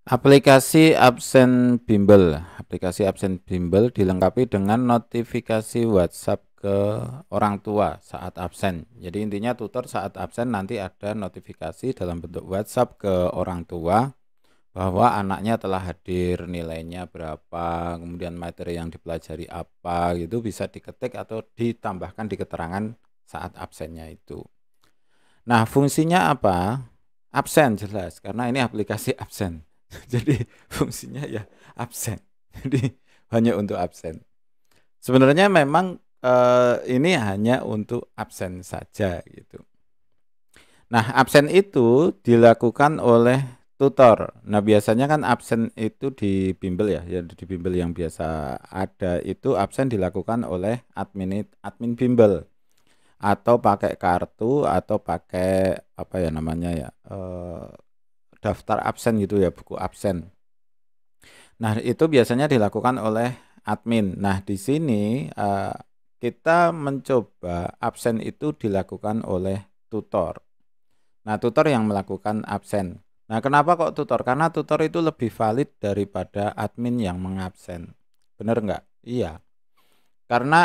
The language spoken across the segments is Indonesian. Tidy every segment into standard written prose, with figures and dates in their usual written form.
Aplikasi absen bimbel. Aplikasi absen bimbel dilengkapi dengan notifikasi WhatsApp ke orang tua saat absen. Jadi intinya tutor saat absen nanti ada notifikasi dalam bentuk WhatsApp ke orang tua bahwa anaknya telah hadir, nilainya berapa, kemudian materi yang dipelajari apa, gitu bisa diketik atau ditambahkan di keterangan saat absennya itu. Nah, fungsinya apa? Absen jelas, karena ini aplikasi absen. Jadi fungsinya ya absen. Jadi hanya untuk absen. Sebenarnya memang ini hanya untuk absen saja gitu. Nah, absen itu dilakukan oleh tutor. Nah, biasanya kan absen itu di bimbel ya di bimbel yang biasa ada itu absen dilakukan oleh admin bimbel atau pakai kartu atau pakai apa ya namanya ya daftar absen gitu ya, buku absen. Nah, itu biasanya dilakukan oleh admin. Nah, di sini kita mencoba absen itu dilakukan oleh tutor. Nah, tutor yang melakukan absen. Nah, kenapa kok tutor? Karena tutor itu lebih valid daripada admin yang mengabsen. Benar nggak? Iya. Karena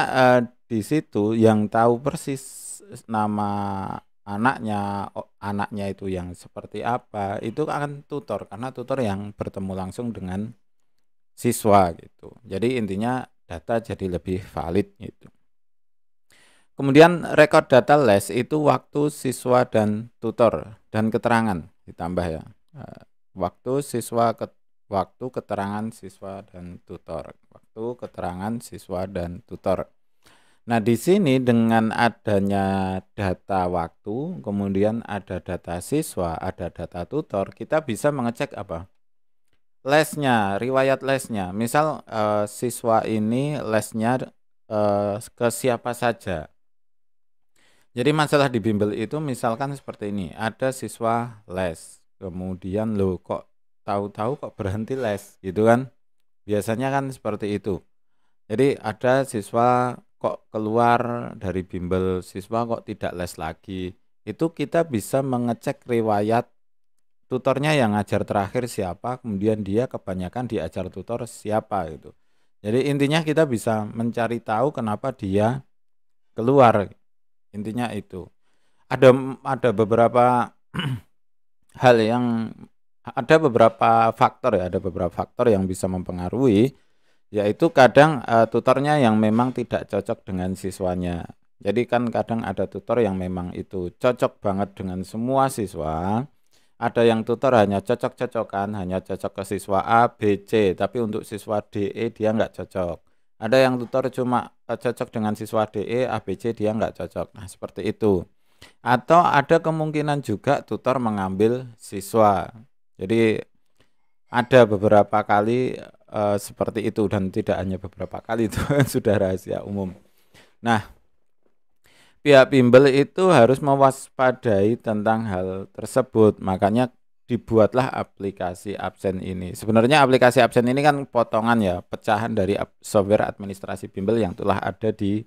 di situ yang tahu persis nama anaknya itu yang seperti apa, itu akan tutor, karena tutor yang bertemu langsung dengan siswa gitu. Jadi intinya data jadi lebih valid gitu. Kemudian rekod data les itu waktu siswa dan tutor dan keterangan ditambah ya. Waktu siswa waktu keterangan siswa dan tutor. Waktu keterangan siswa dan tutor. Nah, di sini dengan adanya data waktu, kemudian ada data siswa, ada data tutor, kita bisa mengecek apa? Lesnya, riwayat lesnya. Misal siswa ini lesnya ke siapa saja. Jadi masalah di bimbel itu misalkan seperti ini, ada siswa les, kemudian lo kok tahu-tahu kok berhenti les gitu kan. Biasanya kan seperti itu. Jadi ada siswa kok keluar dari bimbel, siswa kok tidak les lagi. Itu kita bisa mengecek riwayat tutornya yang ngajar terakhir siapa, kemudian dia kebanyakan diajar tutor siapa gitu. Jadi intinya kita bisa mencari tahu kenapa dia keluar. Intinya itu. Ada beberapa hal yang ada beberapa faktor ya, ada beberapa faktor yang bisa mempengaruhi, yaitu kadang tutornya yang memang tidak cocok dengan siswanya. Jadi kan kadang ada tutor yang memang itu cocok banget dengan semua siswa. Ada yang tutor hanya cocok-cocokan, hanya cocok ke siswa A, B, C, tapi untuk siswa D, E dia nggak cocok. Ada yang tutor cuma cocok dengan siswa D, E, A, B, C dia nggak cocok. Nah, seperti itu. Atau ada kemungkinan juga tutor mengambil siswa. Jadi ada beberapa kali seperti itu, dan tidak hanya beberapa kali, itu sudah rahasia umum. Nah, pihak bimbel itu harus mewaspadai tentang hal tersebut. Makanya dibuatlah aplikasi absen ini. Sebenarnya aplikasi absen ini kan potongan ya, pecahan dari software administrasi bimbel yang telah ada di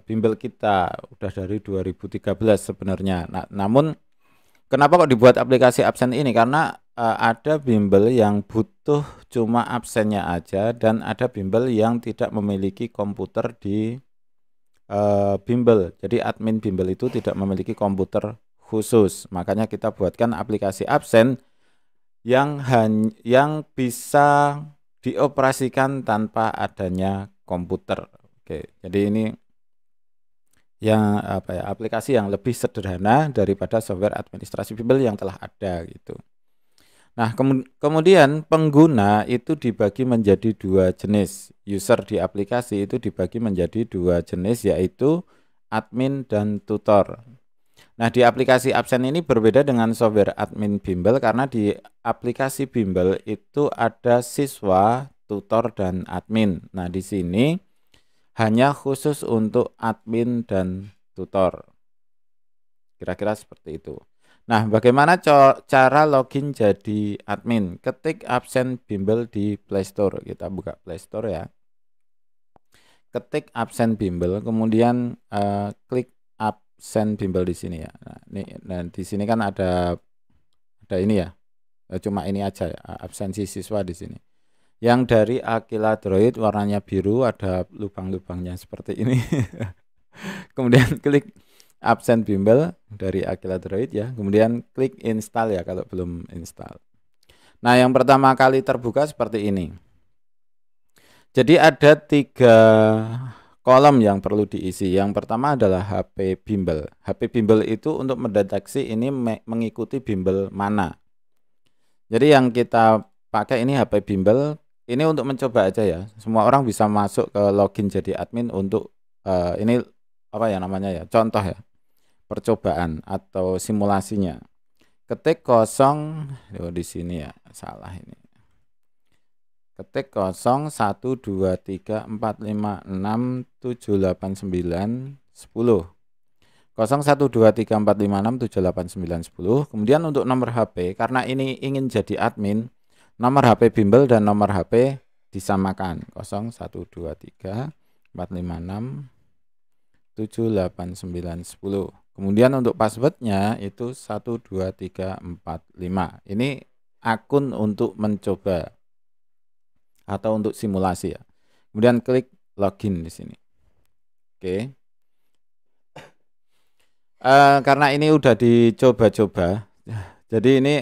bimbel kita udah dari 2013 sebenarnya. Nah, namun kenapa kok dibuat aplikasi absen ini? Karena ada bimbel yang butuh cuma absennya aja, dan ada bimbel yang tidak memiliki komputer di bimbel. Jadi admin bimbel itu tidak memiliki komputer khusus. Makanya kita buatkan aplikasi absen yang bisa dioperasikan tanpa adanya komputer. Oke, jadi ini yang apa ya, aplikasi yang lebih sederhana daripada software administrasi bimbel yang telah ada gitu. Nah, kemudian pengguna itu dibagi menjadi dua jenis. User di aplikasi itu dibagi menjadi dua jenis, yaitu admin dan tutor. Nah, di aplikasi absen ini berbeda dengan software admin bimbel, karena di aplikasi bimbel itu ada siswa, tutor, dan admin. Nah, di sini hanya khusus untuk admin dan tutor. Kira-kira seperti itu. Nah, bagaimana cara login jadi admin? Ketik absen bimbel di Play Store. Kita buka Play Store ya. Ketik absen bimbel, kemudian klik absen bimbel di sini ya. Nah, di sini kan ada ini ya. Cuma ini aja ya, absensi siswa di sini. Yang dari Aquila Droid warnanya biru, ada lubang-lubangnya seperti ini. Kemudian klik absen bimbel dari Aquila Droid ya. Kemudian klik install ya kalau belum install. Nah, yang pertama kali terbuka seperti ini. Jadi ada 3 kolom yang perlu diisi. Yang pertama adalah HP bimbel. HP bimbel itu untuk mendeteksi ini mengikuti bimbel mana. Jadi yang kita pakai ini HP bimbel. Ini untuk mencoba aja ya. Semua orang bisa masuk ke login jadi admin untuk ini apa ya namanya ya, contoh ya, percobaan atau simulasinya. Ketik 0, di sini ya, salah ini. Ketik 0, 1, 2, 3, 4, 5, 6, 7, 8, 9, 10. 0, 1, 2, 3, 4, 5, 6, 7, 8, 9, 10. Kemudian untuk nomor HP, karena ini ingin jadi admin, nomor HP bimbel dan nomor HP disamakan. 0, 1, 2, 3, 4, 5, 6, 7, 8, 9, 10. Kemudian untuk passwordnya itu 1, 2, 3, 4, 5. Ini akun untuk mencoba atau untuk simulasi ya. Kemudian klik login di sini. Oke. Karena ini udah dicoba-coba, jadi ini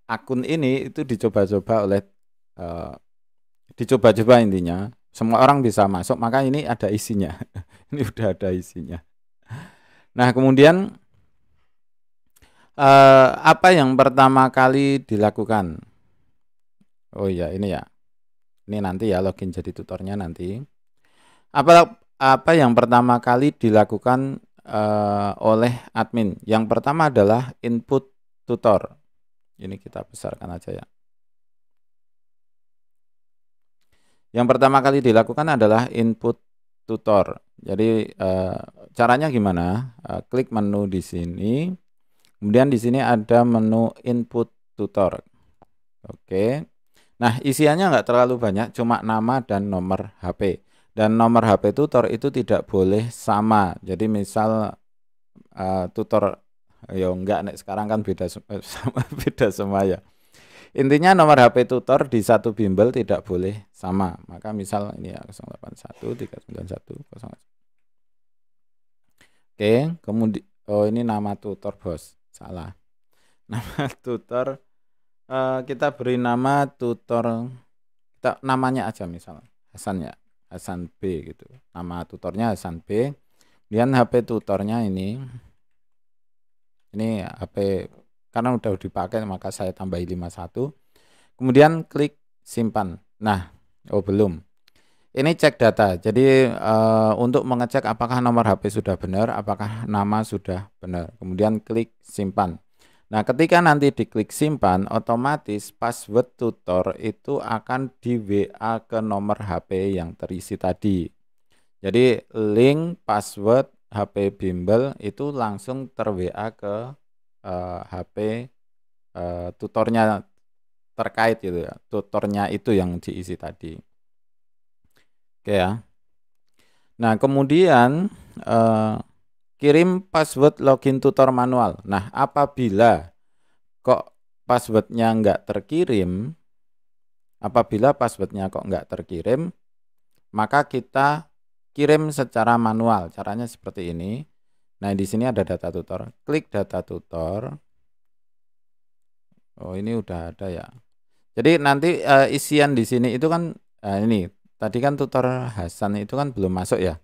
akun ini itu dicoba-coba oleh dicoba-coba intinya. Semua orang bisa masuk, maka ini ada isinya. Ini udah ada isinya. Nah, kemudian apa yang pertama kali dilakukan? Oh iya, ini ya. Ini nanti ya, login jadi tutornya nanti. Apa yang pertama kali dilakukan oleh admin? Yang pertama adalah input tutor. Ini kita besarkan aja ya. Yang pertama kali dilakukan adalah input tutor. Jadi caranya gimana? Klik menu di sini. Kemudian di sini ada menu input tutor. Oke. Nah, isiannya nggak terlalu banyak, cuma nama dan nomor HP. Dan nomor HP tutor itu tidak boleh sama. Jadi misal tutor ya enggak, sekarang kan beda sama, beda semua ya. Intinya nomor HP tutor di satu bimbel tidak boleh sama. Maka misal ini ya 081 391 0. Oke, kemudian ini nama tutor, Bos. Salah. Nama tutor kita beri nama tutor, kita namanya aja misal Hasan ya. Hasan B gitu. Nama tutornya Hasan B. Kemudian HP tutornya ini HP karena udah dipakai maka saya tambahi 51. Kemudian klik simpan. Nah, belum. Ini cek data. Jadi untuk mengecek apakah nomor HP sudah benar, apakah nama sudah benar. Kemudian klik simpan. Nah, ketika nanti diklik simpan, otomatis password tutor itu akan di WA ke nomor HP yang terisi tadi. Jadi link password HP bimbel itu langsung ter-WA ke HP tutornya terkait gitu ya. Tutornya itu yang diisi tadi. Oke ya. Nah, kemudian kirim password login tutor manual. Nah, apabila kok passwordnya nggak terkirim, maka kita kirim secara manual. Caranya seperti ini. Nah, di sini ada data tutor. Klik data tutor. Oh, ini udah ada ya. Jadi nanti isian di sini itu kan ini tadi kan tutor Hasan itu kan belum masuk ya.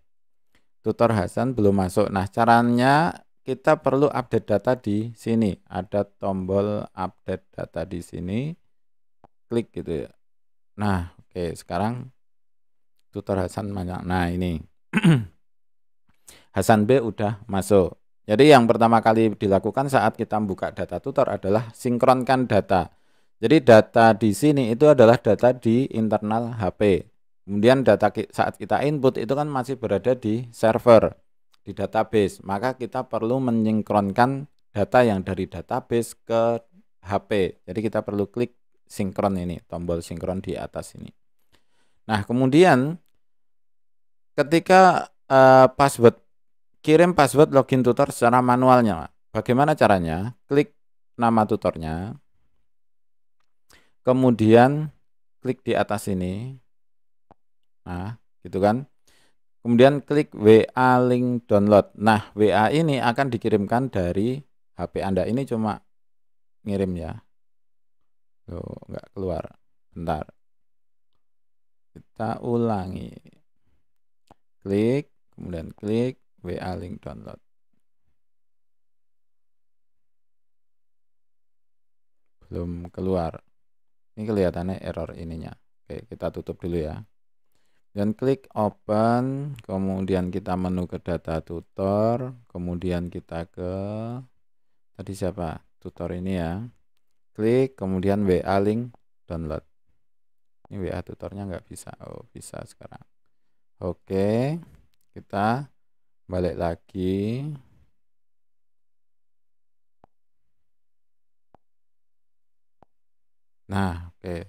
Tutor Hasan belum masuk. Nah, caranya kita perlu update data di sini. Ada tombol update data di sini. Klik gitu ya. Nah, oke, sekarang tutor Hasan banyak. Nah, ini Hasan B udah masuk. Jadi yang pertama kali dilakukan saat kita buka data tutor adalah sinkronkan data. Jadi data di sini itu adalah data di internal HP. Kemudian data saat kita input itu kan masih berada di server, di database. Maka kita perlu mensinkronkan data yang dari database ke HP. Jadi kita perlu klik sinkron ini, tombol sinkron di atas ini. Nah, kemudian ketika kirim password login tutor secara manualnya. Bagaimana caranya? Klik nama tutornya. kemudian klik di atas ini. Nah, gitu kan. Kemudian klik WA link download. Nah, WA ini akan dikirimkan dari HP Anda. Ini cuma ngirim ya. Loh, nggak keluar. Bentar. Kita ulangi. Klik, kemudian klik WA link download. Belum keluar. Ini kelihatannya error ininya. Oke, kita tutup dulu ya. Dan klik open, kemudian kita menu ke data tutor, kemudian kita ke tadi siapa? Tutor ini ya. Klik, kemudian WA link download. Ini WA tutornya nggak bisa. Oh, bisa sekarang. Oke, kita balik lagi. Nah, oke.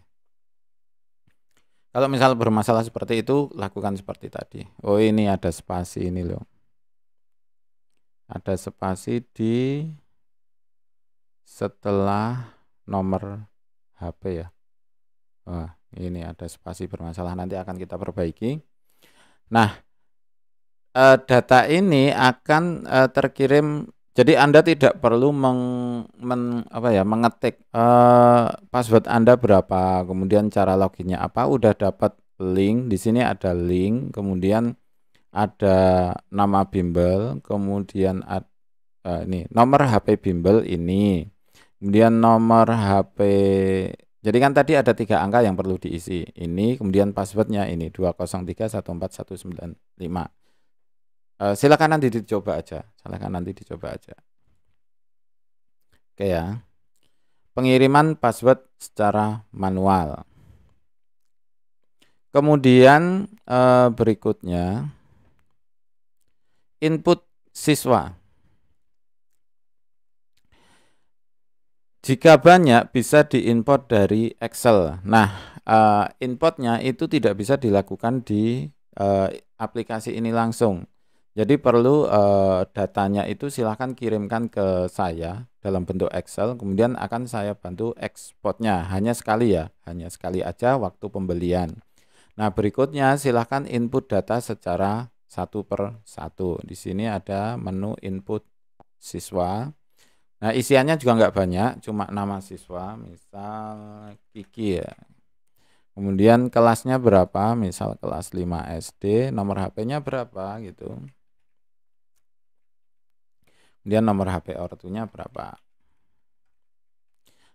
Kalau misal bermasalah seperti itu, lakukan seperti tadi. Oh, ini ada spasi ini loh. Ada spasi di setelah nomor HP ya. Wah, ini ada spasi bermasalah, nanti akan kita perbaiki. Nah, data ini akan terkirim. Jadi Anda tidak perlu mengetik password Anda berapa, kemudian cara loginnya apa, udah dapat link. Di sini ada link, kemudian ada nama bimbel, kemudian ini nomor HP bimbel ini, kemudian nomor HP. Jadi kan tadi ada 3 angka yang perlu diisi. Ini, kemudian passwordnya ini 203141955. Silakan nanti dicoba aja. Oke ya. Pengiriman password secara manual. Kemudian berikutnya input siswa. Jika banyak bisa diimport dari Excel. Nah, importnya itu tidak bisa dilakukan di aplikasi ini langsung. Jadi perlu datanya itu silahkan kirimkan ke saya dalam bentuk Excel, kemudian akan saya bantu ekspornya. Hanya sekali ya, hanya sekali aja waktu pembelian. Nah, berikutnya silahkan input data secara 1/1. Di sini ada menu input siswa. Nah, isiannya juga nggak banyak, cuma nama siswa, misal Kiki ya. Kemudian kelasnya berapa, misal kelas 5 SD, nomor HP-nya berapa gitu. Kemudian nomor HP ortunya berapa.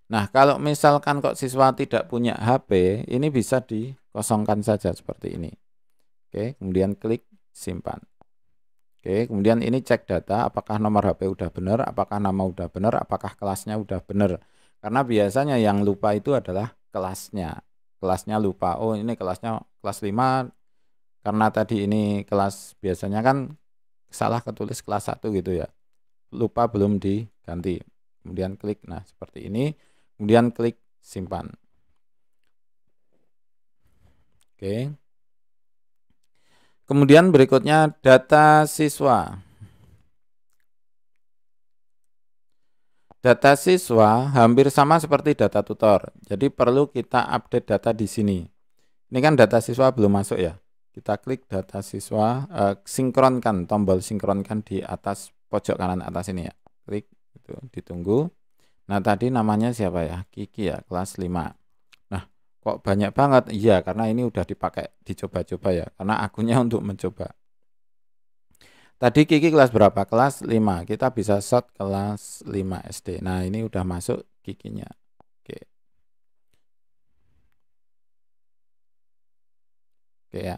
Nah, kalau misalkan kok siswa tidak punya HP, ini bisa dikosongkan saja seperti ini. Oke, kemudian klik simpan. Oke, kemudian ini cek data, apakah nomor HP udah benar, apakah nama udah benar, apakah kelasnya udah benar. Karena biasanya yang lupa itu adalah kelasnya. Kelasnya lupa, oh ini kelasnya kelas 5, karena tadi ini kelas biasanya kan salah ketulis kelas 1 gitu ya. Lupa belum diganti. Kemudian klik, nah seperti ini. Kemudian klik simpan. Oke. Kemudian berikutnya data siswa. Data siswa hampir sama seperti data tutor. Jadi perlu kita update data di sini. Ini kan data siswa belum masuk ya. Kita klik data siswa, sinkronkan, tombol sinkronkan di atas pojok kanan atas ini ya. Klik, itu, ditunggu. Nah tadi namanya siapa ya? Kiki ya, kelas 5. Nah kok banyak banget? Iya, karena ini udah dipakai, dicoba-coba ya. Karena akunnya untuk mencoba. Tadi Kiki kelas berapa? Kelas 5. Kita bisa sort kelas 5 SD. Nah ini udah masuk Kikinya. Oke. Oke ya.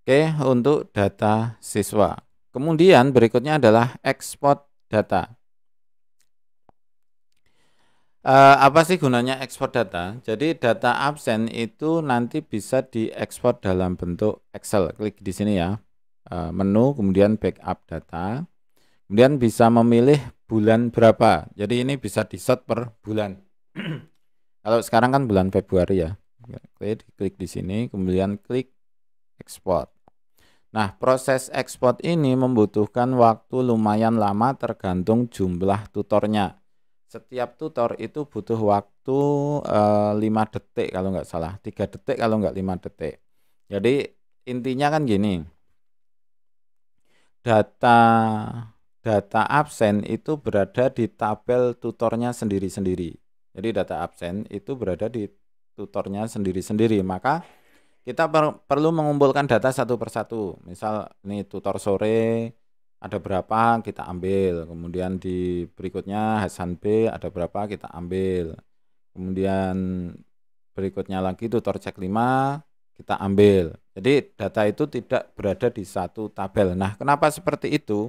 Oke, untuk data siswa. Kemudian berikutnya adalah ekspor data. Apa sih gunanya ekspor data? Jadi data absen itu nanti bisa diekspor dalam bentuk Excel. Klik di sini ya. Menu, kemudian backup data. Kemudian bisa memilih bulan berapa. Jadi ini bisa di-sort per bulan. Kalau sekarang kan bulan Februari ya. Klik di sini, kemudian klik ekspor. Nah, proses ekspor ini membutuhkan waktu lumayan lama tergantung jumlah tutornya. setiap tutor itu butuh waktu 5 detik kalau nggak salah, 3 detik kalau nggak 5 detik. Jadi intinya kan gini, data absen itu berada di tabel tutornya sendiri-sendiri. Jadi data absen itu berada di tutornya sendiri-sendiri. Maka kita perlu mengumpulkan data satu persatu. Misal ini tutor sore ada berapa kita ambil, kemudian di berikutnya Hasan B ada berapa kita ambil, kemudian berikutnya lagi tutor cek 5 kita ambil. Jadi data itu tidak berada di satu tabel. Nah, kenapa seperti itu?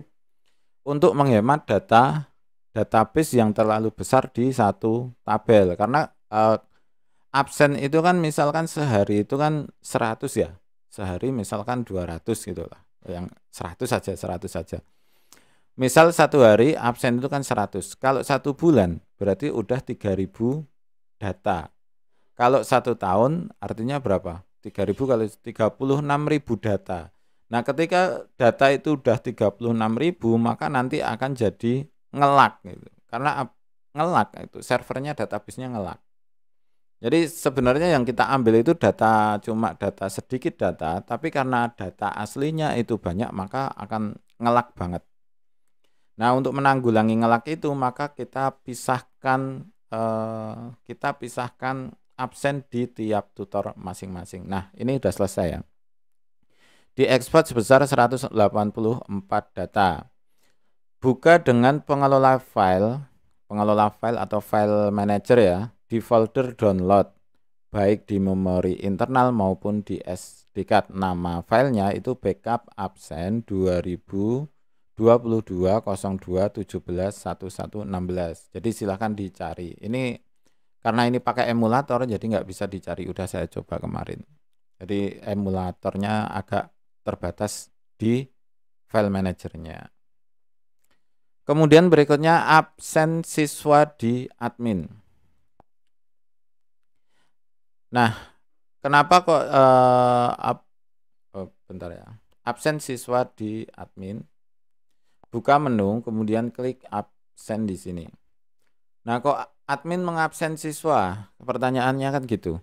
Untuk menghemat database yang terlalu besar di satu tabel. Karena absen itu kan misalkan sehari itu kan 100 ya. Sehari misalkan 200 gitu lah. Yang 100 saja. Misal satu hari absen itu kan 100. Kalau 1 bulan berarti udah 3000 data. Kalau 1 tahun artinya berapa? 3000 kali 36.000 data. Nah, ketika data itu udah 36.000 maka nanti akan jadi ngelak gitu. Karena ngelak itu servernya, database-nya ngelak. Jadi sebenarnya yang kita ambil itu cuma data sedikit data, tapi karena data aslinya itu banyak maka akan ngelak banget. Nah, untuk menanggulangi ngelak itu maka kita pisahkan absen di tiap tutor masing-masing. Nah, ini sudah selesai ya. Diekspor sebesar 184 data. Buka dengan pengelola file atau file manager ya, di folder download, baik di memori internal maupun di SD card. Nama filenya itu backup absen 2022-02-17-1116. Jadi silahkan dicari. Ini karena ini pakai emulator jadi nggak bisa dicari, udah saya coba kemarin. Jadi emulatornya agak terbatas di file manajernya. Kemudian berikutnya absen siswa di admin. Nah, kenapa kok bentar ya. Absen siswa di admin. Buka menu, kemudian klik absen di sini. Nah, kok admin mengabsen siswa? Pertanyaannya kan gitu.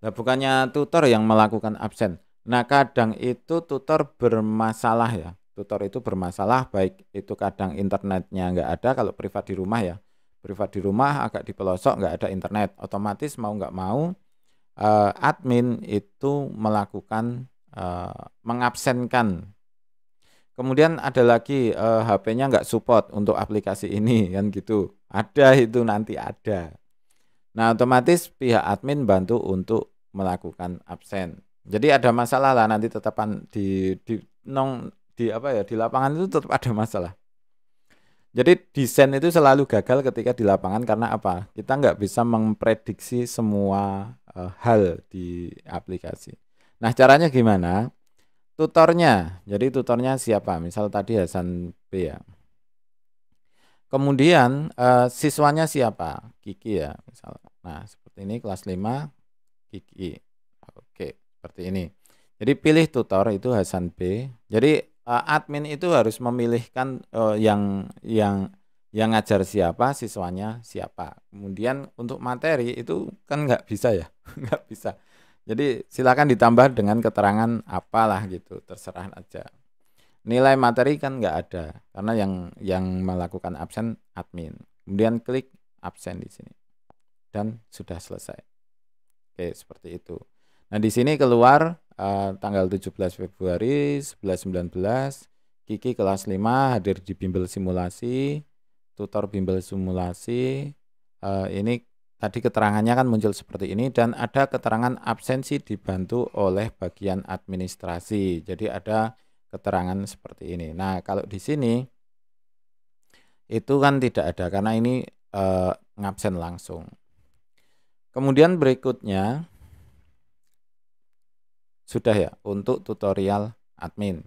Nah, bukannya tutor yang melakukan absen. Nah, kadang itu tutor bermasalah ya. Tutor itu bermasalah, baik itu kadang internetnya nggak ada, kalau privat di rumah ya. Privat di rumah agak di pelosok, nggak ada internet. Otomatis mau nggak mau admin itu melakukan mengabsenkan. Kemudian ada lagi HP-nya nggak support untuk aplikasi ini kan gitu. Ada itu nanti ada. Nah, otomatis pihak admin bantu untuk melakukan absen. Jadi ada masalah lah nanti tetapan di lapangan itu tetap ada masalah. Jadi desain itu selalu gagal ketika di lapangan karena apa? Kita nggak bisa memprediksi semua hal di aplikasi. Nah, caranya gimana? Tutornya. Jadi tutornya siapa? Misal tadi Hasan B ya. Kemudian siswanya siapa? Kiki ya, misal. Nah, seperti ini kelas 5 Kiki. Oke, seperti ini. Jadi pilih tutor itu Hasan B. Jadi admin itu harus memilihkan yang ngajar siapa, siswanya siapa. Kemudian untuk materi itu kan nggak bisa ya, nggak bisa. Jadi silakan ditambah dengan keterangan apalah gitu, terserah aja. Nilai materi kan nggak ada karena yang melakukan absen admin. Kemudian klik absen di sini dan sudah selesai. Oke, seperti itu. Nah, di sini keluar tanggal 17 Februari 11.19 Kiki kelas 5 hadir di bimbel simulasi, tutor bimbel simulasi. Ini tadi keterangannya kan muncul seperti ini dan ada keterangan absensi dibantu oleh bagian administrasi. Jadi ada keterangan seperti ini. Nah, kalau di sini itu kan tidak ada karena ini ngabsen langsung. Kemudian berikutnya sudah ya untuk tutorial admin.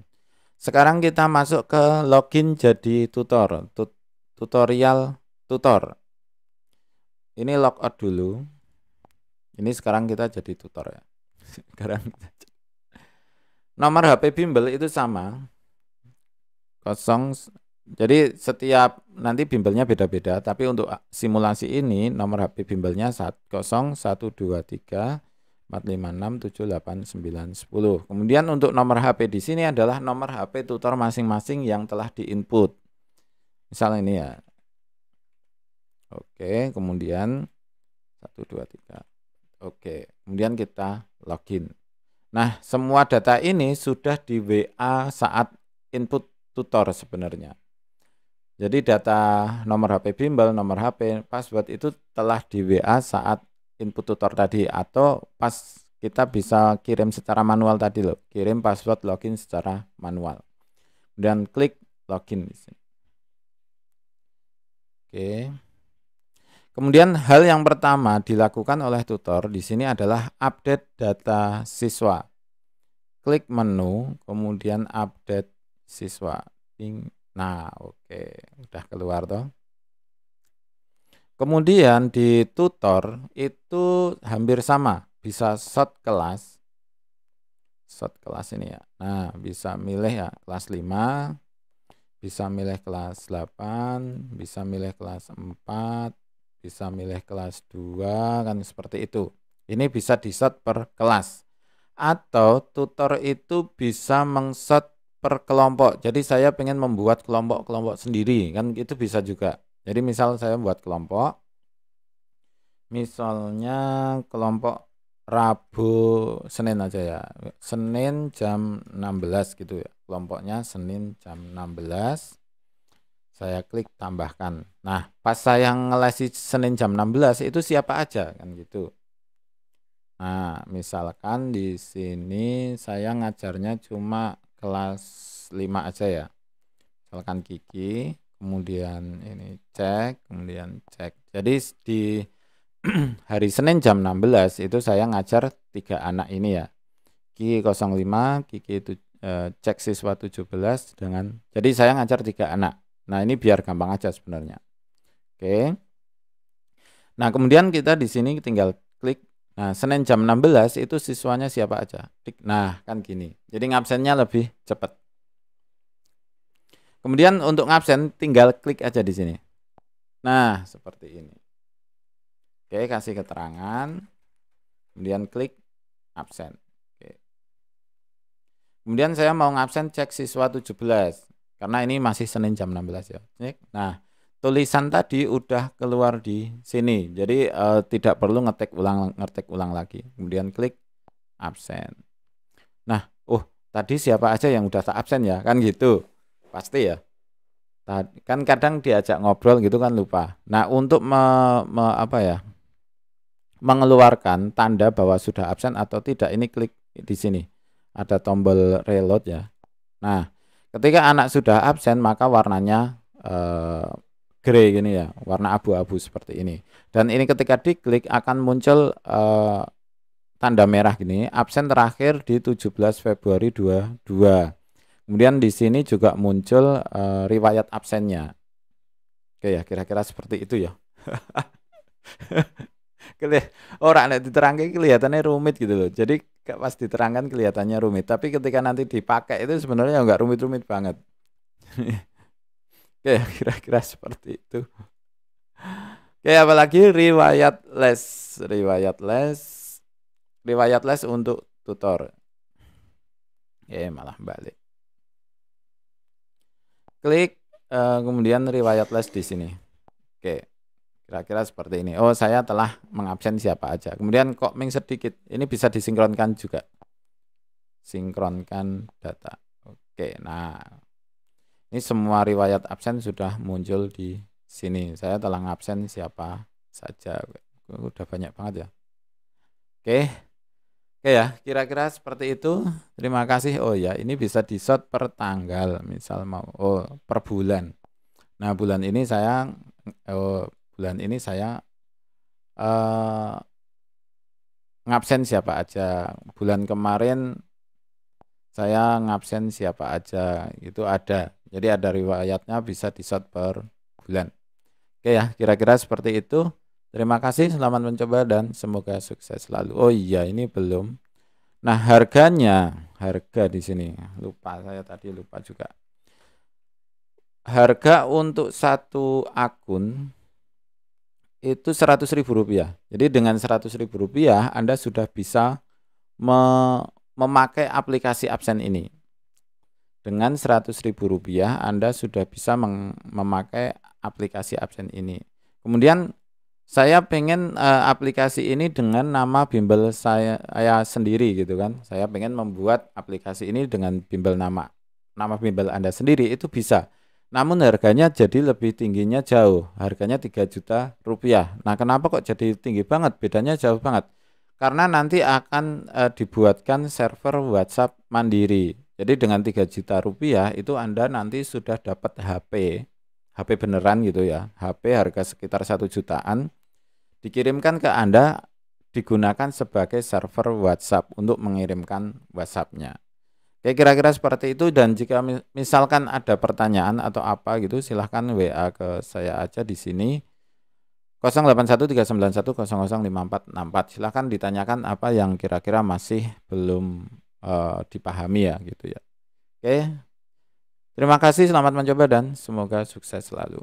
Sekarang kita masuk ke login jadi tutor. Tutorial tutor. Ini logout dulu. Ini sekarang kita jadi tutor ya. Sekarang nomor HP bimbel itu sama. Jadi setiap nanti bimbelnya beda-beda, tapi untuk simulasi ini nomor HP bimbelnya 0123 456 78 9 10. Kemudian untuk nomor HP di sini adalah nomor HP tutor masing-masing yang telah diinput. Misalnya ini ya. Oke, kemudian 123. Oke, kemudian kita login. Nah, semua data ini sudah di WA saat input tutor sebenarnya. Jadi data nomor HP bimbel, nomor HP, password itu telah di WA saat input tutor tadi, atau pas kita bisa kirim secara manual tadi loh, kirim password login secara manual. Dan klik login di sini. Oke. Kemudian hal yang pertama dilakukan oleh tutor di sini adalah update data siswa. Klik menu, kemudian update siswa. Nah, oke, udah keluar toh. Kemudian di tutor itu hampir sama, bisa short kelas ini ya. Nah, bisa milih ya kelas 5, bisa milih kelas 8, bisa milih kelas 4, bisa milih kelas 2, kan seperti itu. Ini bisa di short per kelas. Atau tutor itu bisa meng-short per kelompok. Jadi saya pengen membuat kelompok-kelompok sendiri, kan itu bisa juga. Jadi misal saya buat kelompok, misalnya kelompok Rabu Senin aja ya, Senin jam 16 gitu ya, kelompoknya Senin jam 16, saya klik tambahkan. Nah, pas saya ngelesi Senin jam 16 itu siapa aja kan gitu. Nah, misalkan di sini saya ngajarnya cuma kelas 5 aja ya. Misalkan Kiki, kemudian ini cek, kemudian cek. Jadi di hari Senin jam 16 itu saya ngajar 3 anak ini ya. Kiki 05, Kiki itu cek siswa 17 dengan. Jadi saya ngajar 3 anak. Nah, ini biar gampang aja sebenarnya. Oke. Nah, kemudian kita di sini tinggal klik. Nah, Senin jam 16 itu siswanya siapa aja. Nah, kan gini. Jadi ngabsennya lebih cepat. Kemudian untuk ngabsen tinggal klik aja di sini. Nah, seperti ini. Oke, kasih keterangan. Kemudian klik absen. Oke. Kemudian saya mau ngabsen cek siswa 17. Karena ini masih Senin jam 16 ya. Nah, tulisan tadi udah keluar di sini. Jadi tidak perlu ngetik ulang lagi. Kemudian klik absen. Nah, tadi siapa aja yang udah tak absen ya? Kan gitu. Pasti ya. Kan kadang diajak ngobrol gitu kan lupa. Nah, untuk mengeluarkan tanda bahwa sudah absen atau tidak, ini klik di sini. Ada tombol reload ya. Nah, ketika anak sudah absen maka warnanya grey gini ya, warna abu-abu seperti ini. Dan ini ketika diklik akan muncul tanda merah gini, absen terakhir di 17 Februari 22. Kemudian di sini juga muncul riwayat absennya. Oke ya, kira-kira seperti itu ya. Orang nek diterangkan kelihatannya rumit gitu loh. Jadi pas diterangkan kelihatannya rumit, tapi ketika nanti dipakai itu sebenarnya enggak rumit-rumit banget. Oke, kira-kira seperti itu. Oke, apalagi riwayat les untuk tutor. Malah balik. Klik kemudian riwayat les di sini. Oke. Kira-kira seperti ini. Oh, saya telah mengabsen siapa aja. Kemudian kok ming sedikit. Ini bisa disinkronkan juga. Sinkronkan data. Oke, nah. Ini semua riwayat absen sudah muncul di sini. Saya telah ngabsen siapa saja. Udah banyak banget ya. Oke. Oke ya, kira-kira seperti itu. Terima kasih. Oh ya, ini bisa di-short per tanggal. Misal mau per bulan. Nah, bulan ini saya ngabsen siapa aja. Bulan kemarin saya ngabsen siapa aja, itu ada. Jadi ada riwayatnya, bisa di-short per bulan. Oke ya, kira-kira seperti itu. Terima kasih, selamat mencoba dan semoga sukses selalu. Oh iya, ini belum. Nah, harga di sini. Saya tadi lupa juga. harga untuk satu akun itu Rp100.000. Jadi dengan Rp100.000 Anda sudah bisa memakai aplikasi Absen ini. Dengan Rp100.000 Anda sudah bisa memakai aplikasi Absen ini. Kemudian saya pengen aplikasi ini dengan nama bimbel saya sendiri gitu kan. Saya pengen membuat aplikasi ini dengan bimbel nama bimbel Anda sendiri, itu bisa. Namun harganya jadi lebih tingginya jauh. Harganya Rp3 juta. Nah, kenapa kok jadi tinggi banget? Bedanya jauh banget. Karena nanti akan dibuatkan server WhatsApp mandiri. Jadi dengan Rp3 juta itu Anda nanti sudah dapat HP beneran gitu ya. HP harga sekitar 1 jutaan dikirimkan ke Anda, digunakan sebagai server WhatsApp untuk mengirimkan WhatsApp-nya. Oke, kira-kira seperti itu. Dan jika misalkan ada pertanyaan atau apa gitu, silahkan WA ke saya aja di sini 081391005464. Silahkan ditanyakan apa yang kira-kira masih belum dipahami ya gitu ya. Oke, terima kasih, selamat mencoba dan semoga sukses selalu.